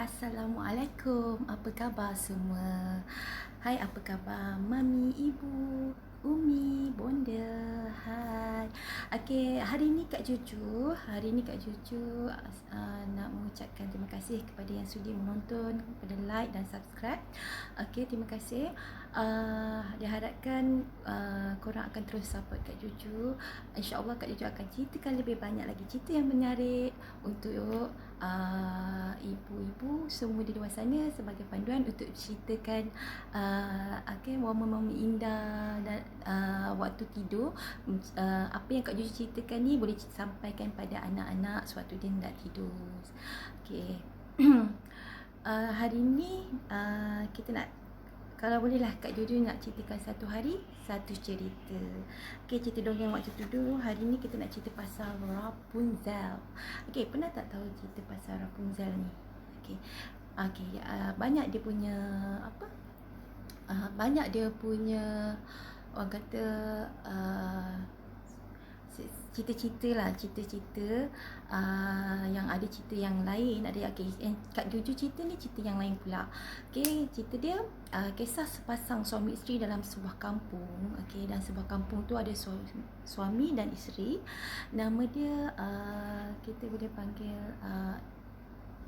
Assalamualaikum, apa khabar semua? Hai, apa khabar Mami, Ibu, Umi, Bonda? Hai. Okey, hari ni Kak Juju nak mengucapkan terima kasih kepada yang sudi menonton, kepada like dan subscribe. Okey, terima kasih. Diharapkan korang akan terus support Kak Juju. InsyaAllah Kak Juju akan ceritakan lebih banyak lagi cerita yang menarik untuk ibu-ibu semua di luar sana sebagai panduan untuk ceritakan momen-momen indah dan waktu tidur. Apa yang Kak Juju ceritakan ni boleh sampaikan pada anak-anak sewaktu dia nak tidur. Okey. Hari ni kita nak, kalau bolehlah Kak Juju nak ceritakan satu hari satu cerita. Okey, cerita dongeng waktu tidur. Hari ni kita nak cerita pasal Rapunzel. Okey, pernah tak tahu cerita pasal Rapunzel ni? Okey, banyak dia punya banyak dia punya orang kata cerita-cerita yang ada cerita yang lain, ada Kak Juju cerita ni cerita yang lain pula. Okey, cerita dia kisah sepasang suami isteri dalam sebuah kampung. Okey, dan sebuah kampung tu ada suami dan isteri. Nama dia kita boleh panggil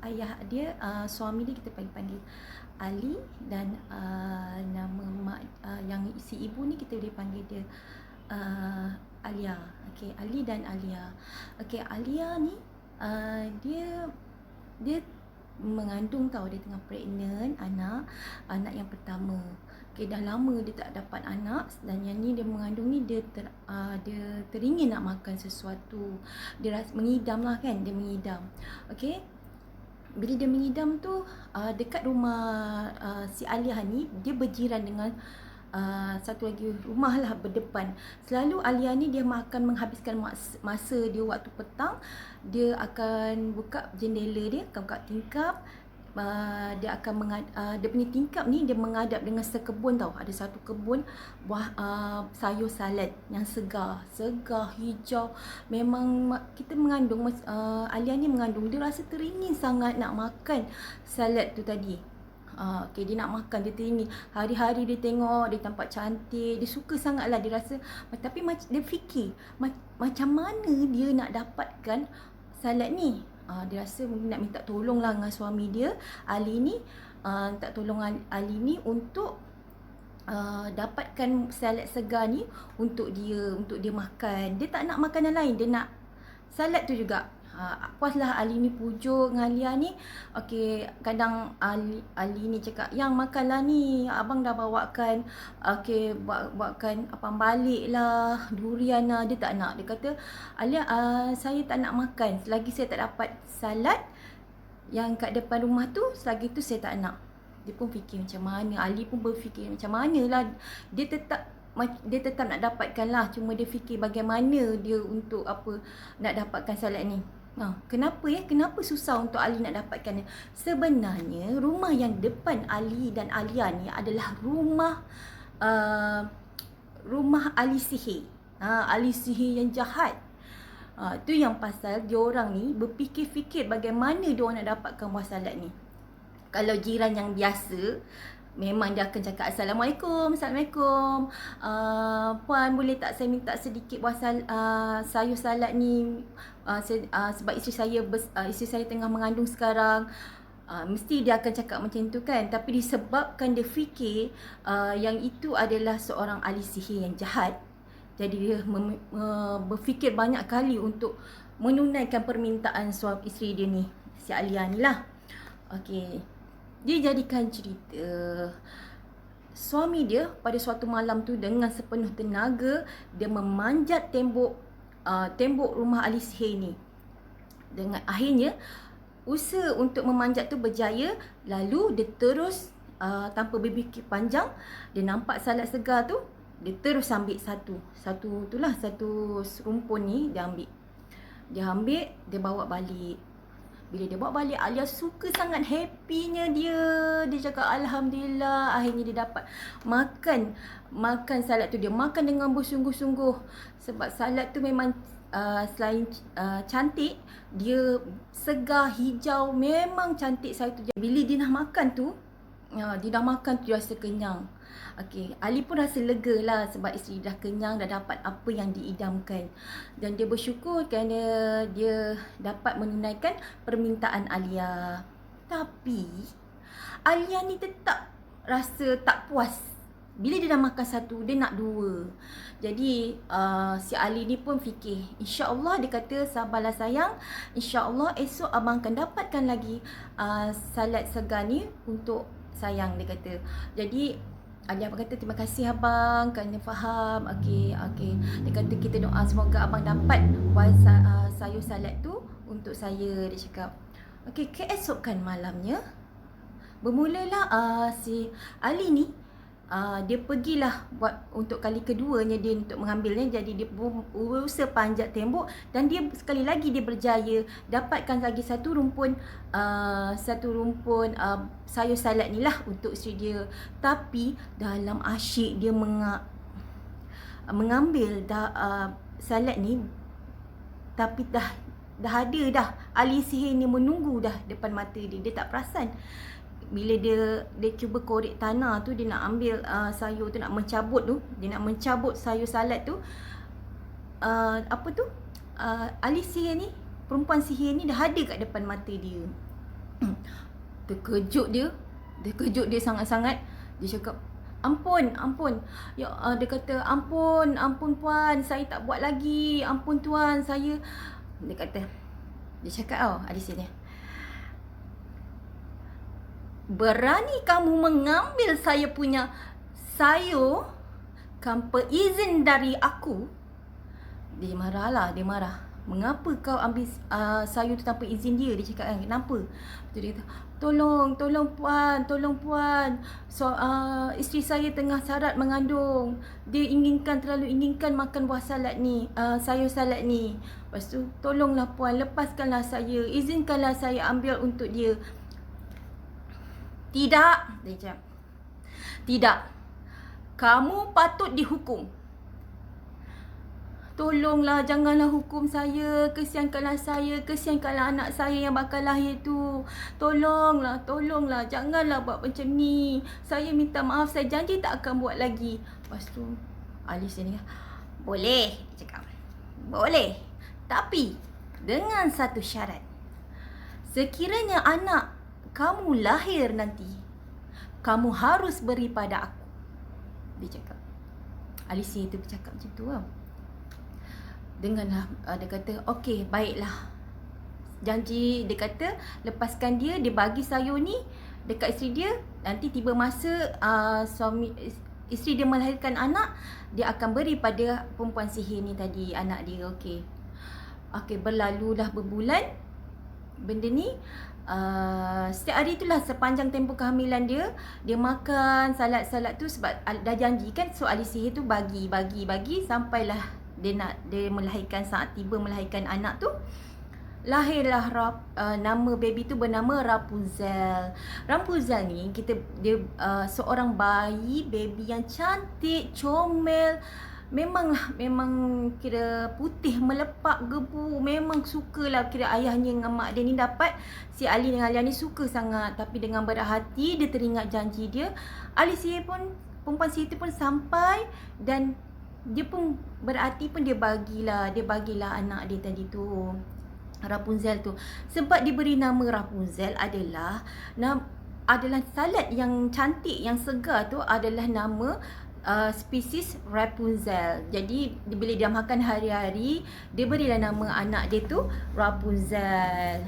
ayah dia, suami dia kita panggil Ali, dan nama mak yang si ibu ni kita boleh panggil dia Alia. Okey, Ali dan Alia. Okey, Alia ni dia mengandung tau, dia tengah pregnant anak yang pertama. Okey, dah lama dia tak dapat anak, dan yang ni dia mengandung ni dia teringin nak makan sesuatu. Dia mengidam lah kan, dia mengidam. Okey. Bila dia mengidam tu, dekat rumah si Alia ni, dia berjiran dengan satu lagi rumah lah berdepan. Selalu Alia ni dia akan menghabiskan masa dia waktu petang, dia akan buka jendela dia, akan buka tingkap. Dia akan dia punya tingkap ni dia menghadap dengan sekebun tau. Ada satu kebun buah sayur salad yang segar hijau. Memang kita mengandung Alia ni mengandung, dia rasa teringin sangat nak makan salad tu tadi. Okay, dia nak makan, dia teringin. Hari-hari dia tengok, dia tampak cantik, dia suka sangat lah, dia rasa. Tapi dia fikir macam mana dia nak dapatkan salad ni. Dia rasa nak minta tolong lah dengan suami dia Ali ni, minta tolong Ali ni untuk dapatkan salad segar ni untuk dia makan. Dia tak nak makanan lain, dia nak salad tu juga. Puaslah Ali ni pujuk dengan Alia ni. Okey, kadang Ali ni cakap, "Yang makanlah ni, abang dah bawakan buatkan apa balik lah, durian lah." Dia tak nak. Dia kata, "Alia, saya tak nak makan selagi saya tak dapat salad yang kat depan rumah tu, selagi tu saya tak nak." Dia pun fikir macam mana, Ali pun berfikir macam manalah. Dia tetap nak dapatkan lah, cuma dia fikir bagaimana dia untuk nak dapatkan salad ni. Kenapa susah untuk Ali nak dapatkan ni? Sebenarnya rumah yang depan Ali dan Alia ni adalah rumah ahli sihir. Ahli sihir yang jahat. Tu yang pasal diorang ni berfikir-fikir bagaimana diorang nak dapatkan buah salad ni. Kalau jiran yang biasa, memang dia akan cakap, Assalamualaikum, puan boleh tak saya minta sedikit buah sayur salad ni, sebab isteri saya tengah mengandung sekarang. Mesti dia akan cakap macam tu kan. Tapi disebabkan dia fikir yang itu adalah seorang ahli sihir yang jahat, jadi dia berfikir banyak kali untuk menunaikan permintaan suami isteri dia ni, si Alia ni lah. Okey, dia jadikan cerita suami dia pada suatu malam tu dengan sepenuh tenaga dia memanjat tembok rumah ahli sihir ni. Dengan akhirnya usaha untuk memanjat tu berjaya. Lalu dia terus tanpa berfikir panjang, dia nampak salad segar tu, dia terus ambil satu serumpun ni, dia ambil, dia bawa balik. Bila dia bawa balik, Alia suka sangat, happynya dia. Dia cakap, Alhamdulillah, akhirnya dia dapat makan salad tu. Dia makan dengan bersungguh-sungguh. Sebab salad tu memang selain cantik, dia segar, hijau, memang cantik saya tu. Bila dia dah makan tu, dia dah makan tu, dia rasa kenyang. Okey, Ali pun rasa lega lah sebab isteri dah kenyang, dah dapat apa yang diidamkan. Dan dia bersyukur kerana dia dapat menunaikan permintaan Alia. Tapi Alia ni tetap rasa tak puas. Bila dia dah makan satu, dia nak dua. Jadi si Ali ni pun fikir, InsyaAllah, dia kata, sabarlah sayang, InsyaAllah esok abang akan dapatkan lagi salad segar ni untuk sayang, dia kata. Jadi Ali abang kata, terima kasih abang kerana faham. Okey. Dia kata, kita doa semoga abang dapat sayur salad tu untuk saya, dia cakap. Okey, keesokan malamnya, bermulalah si Ali ni, dia pergilah buat untuk kali keduanya dia untuk mengambilnya. Jadi dia berusaha panjat tembok dan dia sekali lagi dia berjaya dapatkan lagi satu rumpun sayur salad ni lah untuk isteri dia. Tapi dalam asyik dia mengambil salad ni, tapi dah ada dah ahli sihir ni menunggu dah depan mata dia. Dia tak perasan. Bila dia cuba korek tanah tu, dia nak ambil sayur tu, nak mencabut tu, dia nak mencabut sayur salad tu, ahli sihir ni, perempuan sihir ni dah ada kat depan mata dia. Terkejut dia sangat-sangat. Dia cakap, ampun. Ya, dia kata, ampun puan, saya tak buat lagi. Ampun tuan, saya. Dia cakap, ahli sihir ni, berani kamu mengambil saya punya sayur tanpa izin dari aku? Dia marah. Mengapa kau ambil sayur tu tanpa izin dia? Dia cakap, kenapa? Lepas tu dia kata, tolong puan. So, isteri saya tengah syarat mengandung. Dia terlalu inginkan makan buah salad ni, sayur salad ni. Lepas tu, tolonglah puan, lepaskanlah saya, izinkanlah saya ambil untuk dia. Tidak, dia cakap. Tidak. Kamu patut dihukum. Tolonglah, janganlah hukum saya. Kesiankanlah saya, kesiankanlah anak saya yang bakal lahir tu. Tolonglah. Janganlah buat macam ni. Saya minta maaf, saya janji tak akan buat lagi. Lepas tu, ahli sini, boleh, dia cakap. Boleh. Tapi, dengan satu syarat. Sekiranya anak kamu lahir nanti, kamu harus beri pada aku, dia cakap. Ahli sihir tu bercakap macam tu lah. Denganlah, dia kata, okey, baiklah. Janji, dia kata, lepaskan dia bagi sayur ni dekat isteri dia. Nanti tiba masa isteri dia melahirkan anak, dia akan beri pada perempuan sihir ni tadi, anak dia. Okey, berlalulah berbulan. Benda ni setiap hari itulah sepanjang tempoh kehamilan dia makan salad-salad tu sebab dah janji kan. So ahli sihir tu bagi sampailah dia melahirkan. Saat tiba melahirkan anak tu, lahirlah nama baby tu bernama Rapunzel. Rapunzel ni dia seorang baby yang cantik, comel. Memang kira putih melepak gebu. Memang sukalah kira ayahnya dengan mak dia ni dapat. Si Ali dengan Alia ni suka sangat. Tapi dengan berat hati dia teringat janji dia. Ali sihir pun, perempuan sihir tu pun sampai. Dan dia pun berarti pun dia bagilah anak dia tadi tu, Rapunzel tu. Sebab diberi nama Rapunzel adalah salad yang cantik, yang segar tu adalah nama spesies Rapunzel. Jadi bila dia makan hari-hari, dia berilah nama anak dia tu Rapunzel.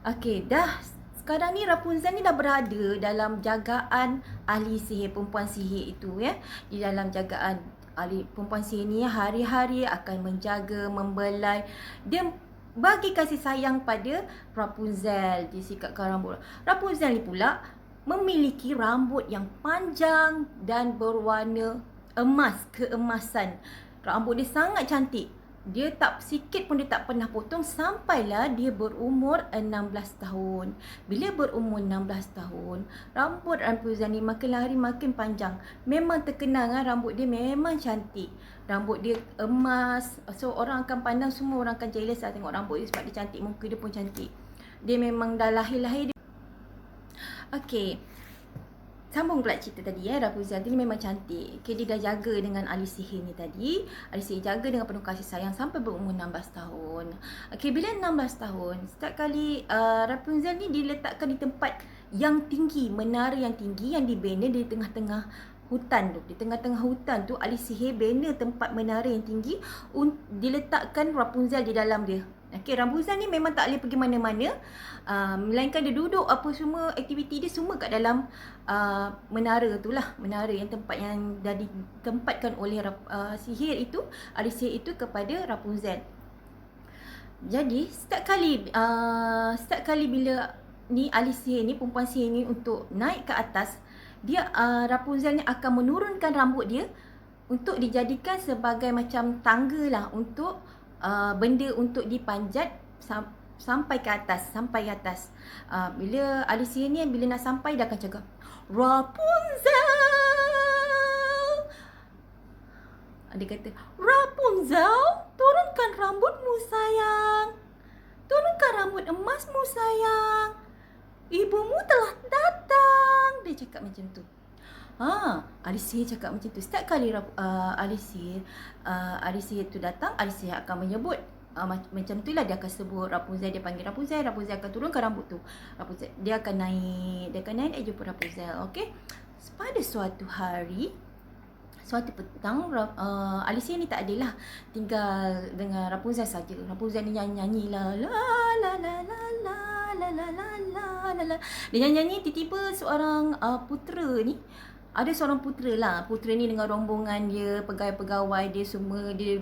Okey, dah sekarang ni Rapunzel ni dah berada dalam jagaan ahli sihir, perempuan sihir itu ya. Di dalam jagaan ahli perempuan sihir ni hari-hari akan menjaga, membelai. Dia bagi kasih sayang pada Rapunzel, disikatkan rambut. Rapunzel ni pula memiliki rambut yang panjang dan berwarna emas, keemasan. Rambut dia sangat cantik. Dia tak sikit pun dia tak pernah potong sampailah dia berumur 16 tahun. Bila berumur 16 tahun, rambut Rapunzel ni makin hari makin panjang. Memang terkenal kan, rambut dia memang cantik. Rambut dia emas. So orang akan pandang, semua orang akan jealous lah tengok rambut dia sebab dia cantik, muka dia pun cantik. Dia memang dah lahir-lahir dia. Okey. Sambung pula cerita tadi Rapunzel ni memang cantik. Okay, dia dah jaga dengan ahli sihir ni tadi. Ahli sihir jaga dengan penuh kasih sayang sampai berumur 16 tahun. Okay, bila 16 tahun, setiap kali Rapunzel ni diletakkan di tempat yang tinggi, menara yang tinggi yang dibina di tengah-tengah hutan tu. Di tengah-tengah hutan tu, ahli sihir bina tempat menara yang tinggi, diletakkan Rapunzel di dalam dia. Okay, Rapunzel ni memang tak boleh pergi mana-mana, melainkan dia duduk apa semua aktiviti dia semua kat dalam menara tu lah. Menara yang tempat yang dah ditempatkan oleh sihir itu, ahli sihir itu kepada Rapunzel. Jadi setiap kali bila ni ahli sihir ni, perempuan sihir ni untuk naik ke atas, dia Rapunzel ni akan menurunkan rambut dia untuk dijadikan sebagai macam tangga lah untuk benda untuk dipanjat sampai ke atas, bila ahli sihir ni bila nak sampai dia akan cakap, Rapunzel. Dia kata, Rapunzel, turunkan rambutmu sayang. Turunkan rambut emasmu sayang. Ibumu telah datang. Dia cakap macam tu. Ahli sihir cakap macam tu. Setiap kali ahli sihir tu datang, ahli sihir akan menyebut macam tu lah, dia akan sebut Rapunzel, dia panggil Rapunzel, Rapunzel akan turunkan rambut tu. Rapunzel, dia akan naik dia jumpa Rapunzel. Okey. Pada suatu hari, suatu petang, ahli sihir ni tak adalah tinggal dengan Rapunzel saja. Rapunzel ni nyanyi la la la la la la la la la la la. Dia nyanyi, tiba-tiba seorang putera ni, ada seorang putera lah. Putera ni dengan rombongan dia, pegawai-pegawai dia semua, dia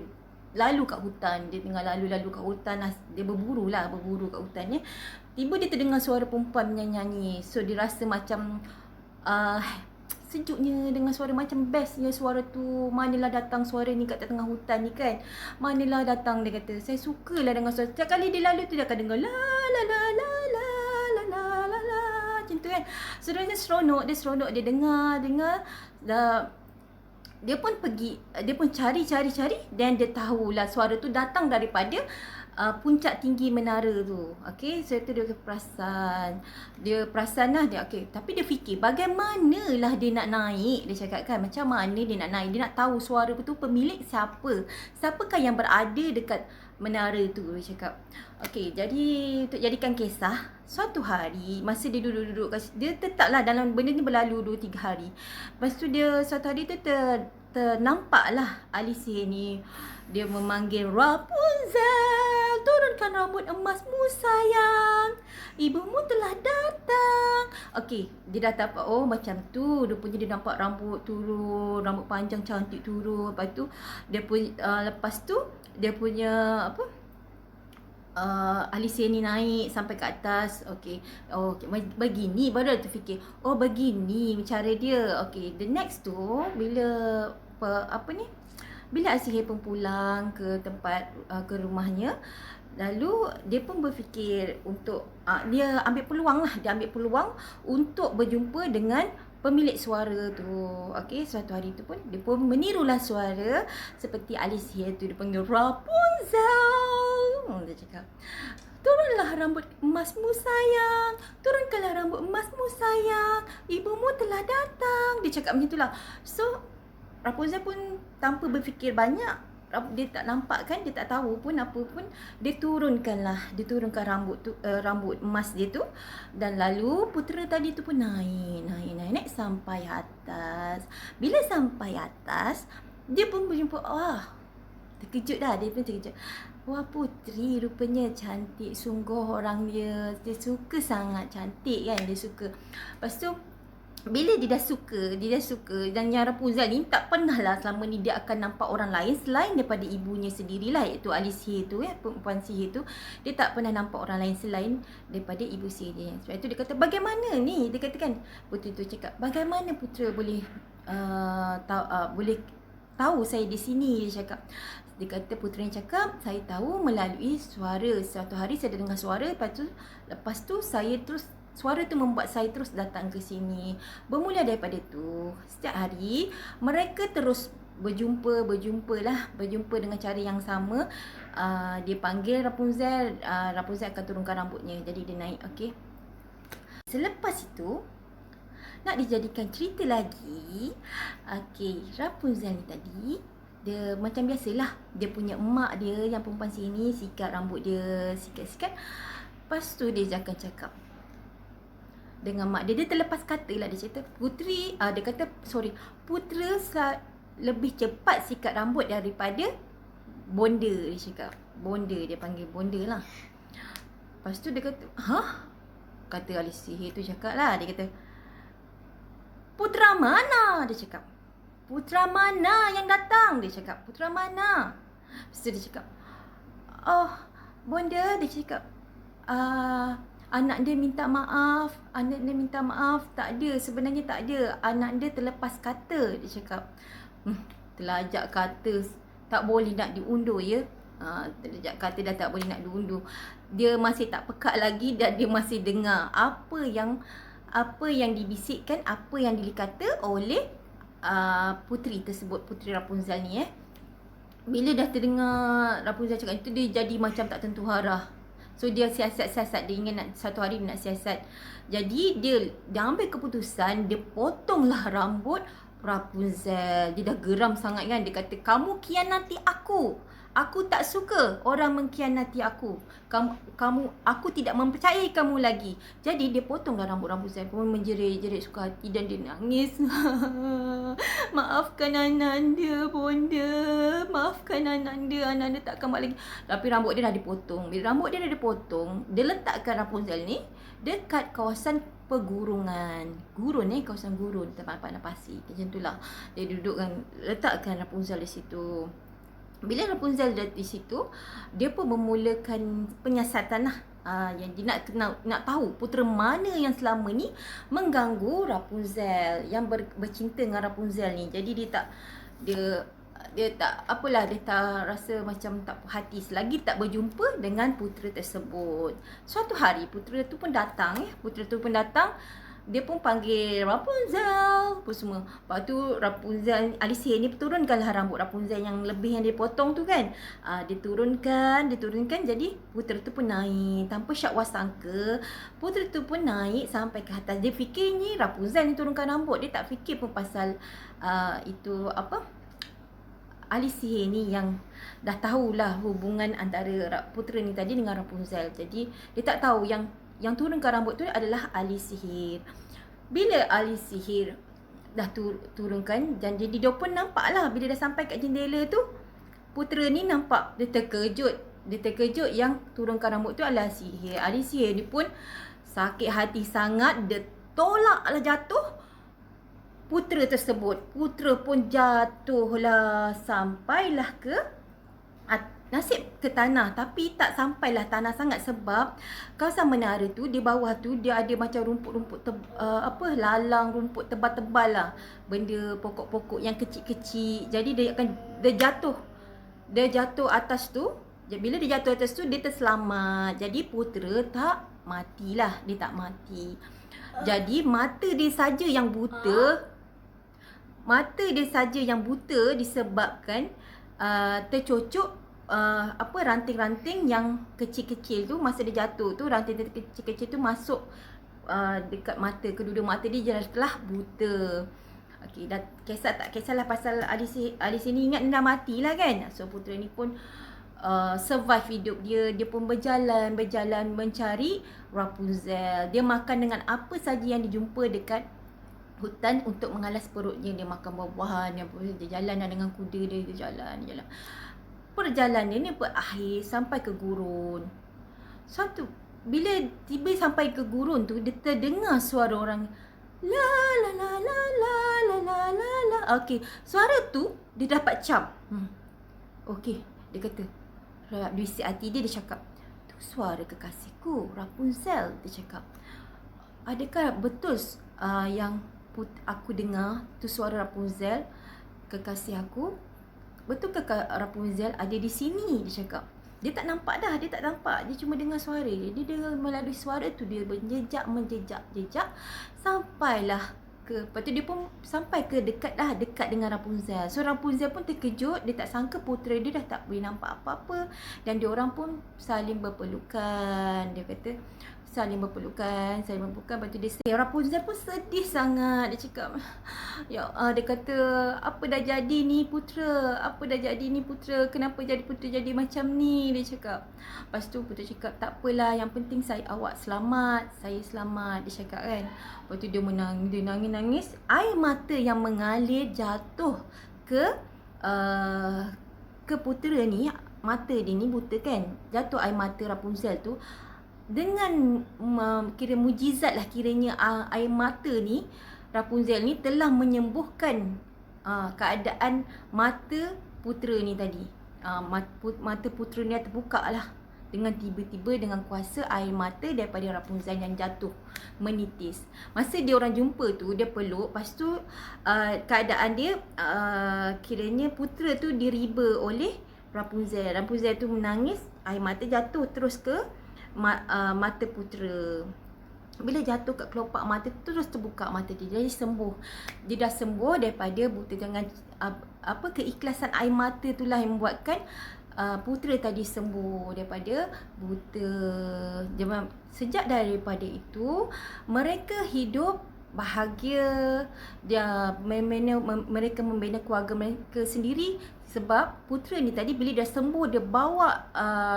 lalu kat hutan. Dia tengah lalu kat hutan lah. Dia berburu kat hutan. Tiba dia terdengar suara perempuan menyanyi. So dia rasa macam sejuknya dengan suara, macam bestnya suara tu. Manalah datang suara ni kat tengah hutan ni kan. Manalah datang, dia kata. Saya sukalah dengan suara. Setiap kali dia lalu tu dia akan dengar la la la la la la la la la, macam tu kan. So dia seronok, dia dengar. Dia pun pergi, dia pun cari dan dia tahulah suara tu datang daripada puncak tinggi menara tu. Okey, so itu dia perasan lah dia. Okey, tapi dia fikir bagaimanalah dia nak naik. Dia cakap kan, macam mana dia nak naik, dia nak tahu suara tu pemilik siapakah yang berada dekat menara tu, dia cakap. Okey, jadi untuk jadikan kisah, suatu hari masa dia duduk-duduk, dia tetaplah dalam benda ni berlalu 2-3 hari. Lepas tu dia suatu hari tu ternampaklah ahli sihir ni. Dia memanggil, Rapunzel, turunkan rambut emasmu sayang. Ibumu telah datang. Okey, dia dah dapat, oh macam tu. Rupanya dia nampak rambut turun, rambut panjang cantik turun. Lepas tu dia punya ahli sihir ni naik sampai ke atas. Okey. Begini baru dia terfikir. Oh begini cara dia. Okey, the next tu bila bila ahli sihir pun pulang ke tempat ke rumahnya, lalu dia pun berfikir untuk dia ambil peluang untuk berjumpa dengan pemilik suara tu. Okey, suatu hari tu pun dia pun menirulah suara seperti ahli sihir tu. Dia panggil, Rapunzel. Dia cakap, turunlah rambut emasmu sayang. Turunkanlah rambut emasmu sayang. Ibumu telah datang. Dia cakap macam itulah. So Rapunzel pun tanpa berfikir banyak, dia tak nampak kan, dia tak tahu pun apa pun, dia turunkan rambut emas dia tu. Dan lalu putera tadi tu pun naik sampai atas. Bila sampai atas, dia pun berjumpa, terkejut dah, dia pun terkejut. Wah, puteri rupanya cantik sungguh orang dia. Dia suka sangat, cantik kan, dia suka. Lepas tu bila dia dah suka, dan yang Rapunzel ni tak pernah lah selama ni dia akan nampak orang lain selain daripada ibunya sendirilah, iaitu ahli sihir tu, perempuan sihir tu. Dia tak pernah nampak orang lain selain daripada ibu sihir dia. Sebab itu dia kata, bagaimana ni? Dia kata kan, putera tu cakap, bagaimana putera boleh tahu saya di sini? Dia cakap, Dia kata putera ni cakap, saya tahu melalui suara. Suatu hari saya dengar suara, lepas tu saya terus, suara tu membuat saya terus datang ke sini. Bermula daripada tu, setiap hari mereka terus berjumpa dengan cara yang sama. Dia panggil Rapunzel, Rapunzel akan turunkan rambutnya. Jadi dia naik, okey. Selepas itu, nak dijadikan cerita lagi. Okey, Rapunzel ni tadi, dia macam biasalah, dia punya emak dia yang perempuan sini sikat rambut dia, sikat-sikat. Lepas tu dia akan cakap dengan mak dia, dia terlepas kata lah, dia cerita dia kata putera lebih cepat sikat rambut daripada bonda. Dia cakap bonda, dia panggil bonda lah. Lepas tu dia kata, kata ahli sihir tu cakap lah, dia kata, putera mana? Dia cakap, putera mana yang datang? Dia cakap, putera mana? Lepas tu dia cakap, oh bonda, dia cakap, anak dia minta maaf, tak ada, sebenarnya tak ada, anak dia terlepas kata. Dia cakap, terlajak kata tak boleh nak diundur ya. Terlajak kata dah tak boleh nak diundur. Dia masih tak peka lagi dan dia masih dengar apa yang dibisikkan, apa yang dikata oleh puteri tersebut, puteri Rapunzel ni Bila dah terdengar Rapunzel cakap itu, dia jadi macam tak tentu arah. So dia siasat-siasat, dia ingat satu hari dia nak siasat. Jadi dia ambil keputusan, dia potonglah rambut Rapunzel. Dia dah geram sangat kan. Dia kata, kamu khianati aku. Aku tak suka orang mengkhianati aku. Aku tidak mempercayai kamu lagi. Jadi dia potonglah rambut Rapunzel, pun menjerit-jerit suka hati dan dia nangis. Maafkan Ananda, bonda. Maafkan Ananda tak akan balik lagi. Tapi rambut dia dah dipotong. Bila rambut dia dah dipotong, dia letakkan Rapunzel ni dekat kawasan pergurungan. Kawasan gurun, tempat padang pasir. Macam itulah. Dia letakkan Rapunzel di situ. Bila Rapunzel dah di situ, dia pun memulakan penyiasatan lah. Yang dia nak tahu putera mana yang selama ni mengganggu Rapunzel, yang bercinta dengan Rapunzel ni. Jadi dia tak rasa macam tak puas hati selagi tak berjumpa dengan putera tersebut. Suatu hari putera tu pun datang. Dia pun panggil Rapunzel, apa semua. Lepas tu Rapunzel, ahli sihir ni turunkanlah rambut Rapunzel yang lebih yang dia potong tu kan. Dia turunkan. Jadi putera tu pun naik. Tanpa Syakwa sangka, putera tu pun naik sampai ke atas. Dia fikir ni Rapunzel ni turunkan rambut. Dia tak fikir pun pasal ahli sihir ni yang dah tahulah hubungan antara putera ni tadi dengan Rapunzel. Jadi dia tak tahu yang turunkan rambut tu adalah ahli sihir. Bila ahli sihir dah turunkan, dan jadi dia pun nampak lah, bila dah sampai kat jendela tu, putera ni nampak, dia terkejut yang turunkan rambut tu adalah sihir. Ahli sihir ni pun sakit hati sangat, dia tolaklah jatuh putera tersebut. Putera pun jatuhlah sampailah ke nasib ke tanah, tapi tak sampailah tanah sangat sebab kawasan menara tu, di bawah tu dia ada macam rumput-rumput lalang, rumput tebal-tebal lah, benda pokok-pokok yang kecil-kecil. Jadi dia jatuh atas tu. Bila dia jatuh atas tu, dia terselamat. Jadi putera tak matilah, dia tak mati. Jadi mata dia saja yang buta disebabkan tercocok ranting-ranting yang kecil-kecil tu. Masa dia jatuh tu, ranting kecil-kecil tu masuk dekat mata, kedua mata dia telah buta. Okey, dah tak kisahlah pasal ahli sini ingat dia dah mati lah kan. So putera ni pun survive hidup dia. Dia pun berjalan mencari Rapunzel. Dia makan dengan apa saja yang dijumpa dekat hutan untuk mengalas perutnya. Dia makan buah-buahan, dia jalan dengan kuda dia jalan. Perjalanan ni berakhir sampai ke gurun. Bila tiba sampai ke gurun tu, dia terdengar suara orang la la la la la la la la la. Okey, suara tu dia dapat cam. Okey, dia kata, di isi hati dia cakap, tu suara kekasihku Rapunzel. Dia cakap, adakah betul yang aku dengar tu suara Rapunzel, kekasih aku? betul ke Rapunzel ada di sini? Dia cakap. Dia tak nampak dah, dia tak nampak. Dia cuma dengar suara. Jadi dia melalui suara tu dia menjejak sampailah lepas tu dia pun sampai ke dekat dengan Rapunzel. So Rapunzel pun terkejut, dia tak sangka putera dia dah tak boleh nampak apa-apa dan dia orang pun saling berpelukan. Dia kata saling berpelukan. Lepas tu dia say, Rapunzel pun sedih sangat. Dia cakap, dia kata, apa dah jadi ni putera? Kenapa jadi putera jadi macam ni? Dia cakap. Lepas tu putera cakap, tak apalah, yang penting awak selamat. Saya selamat, dia cakap kan. Lepas tu dia nangis. Air mata yang mengalir jatuh ke putera ni. Mata dia ni buta kan. Jatuh air mata Rapunzel tu. Dengan kira mujizat lah kiranya air mata ni, Rapunzel ni telah menyembuhkan keadaan mata putera ni tadi. Mata putera ni terbuka lah dengan tiba-tiba, dengan kuasa air mata daripada Rapunzel yang jatuh menitis. Masa dia orang jumpa tu, dia peluk. Lepas tu keadaan dia kiranya putera tu diriba oleh Rapunzel. Rapunzel tu menangis, air mata jatuh terus ke mata putera. Bila jatuh kat kelopak mata terus terbuka mata dia. Jadi sembuh. Dia dah sembuh daripada buta. Dengan keikhlasan air mata itulah yang membuatkan putera tadi sembuh daripada buta. Sejak daripada itu mereka hidup bahagia. Mereka membina keluarga mereka sendiri. Sebab putera ni tadi bila dah sembuh, dia bawa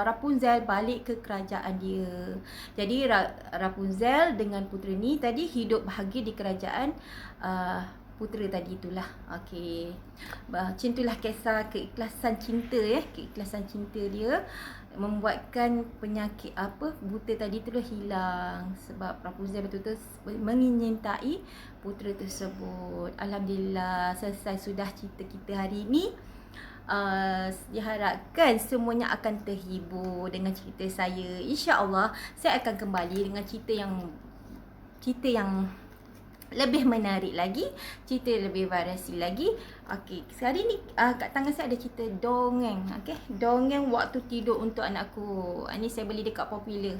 Rapunzel balik ke kerajaan dia. Jadi Rapunzel dengan putera ni tadi hidup bahagia di kerajaan putera tadi itulah. Okey. Macam itulah kisah keikhlasan cinta Keikhlasan cinta dia membuatkan penyakit buta tadi tu hilang. Sebab Rapunzel betul-betul menyintai putera tersebut. Alhamdulillah, selesai sudah cerita kita hari ini. Diharapkan semuanya akan terhibur dengan cerita saya. InsyaAllah saya akan kembali dengan cerita yang lebih menarik lagi, cerita lebih variasi lagi. Okey, sekarang ni kat tangan saya ada cerita dongeng. Okey, dongeng waktu tidur untuk anakku. Ini saya beli dekat Popular.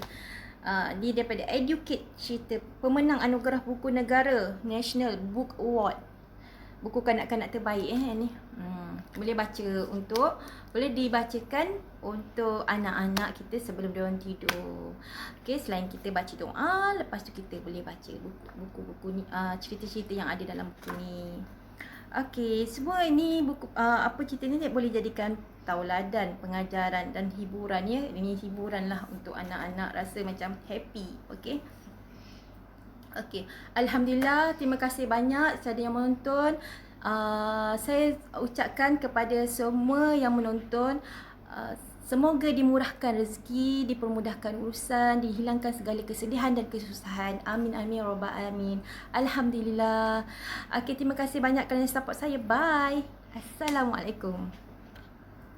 Dia daripada Educate, cerita pemenang anugerah buku negara National Book Award. Buku kanak-kanak terbaik ni. Boleh dibacakan untuk anak-anak kita sebelum dia orang tidur. Okey, selain kita baca doa, lepas tu kita boleh baca buku-buku ni, cerita-cerita yang ada dalam buku ni. Okey, semua ini buku cerita ni boleh jadikan tauladan, pengajaran dan hiburan ya. Ini hiburan lah untuk anak-anak, rasa macam happy. Okey. Alhamdulillah, terima kasih banyak kepada yang menonton. Saya ucapkan kepada semua yang menonton, semoga dimurahkan rezeki, dipermudahkan urusan, dihilangkan segala kesedihan dan kesusahan. Amin amin rabbal alamin. Alhamdulillah. Terima kasih banyak kerana support saya. Bye. Assalamualaikum.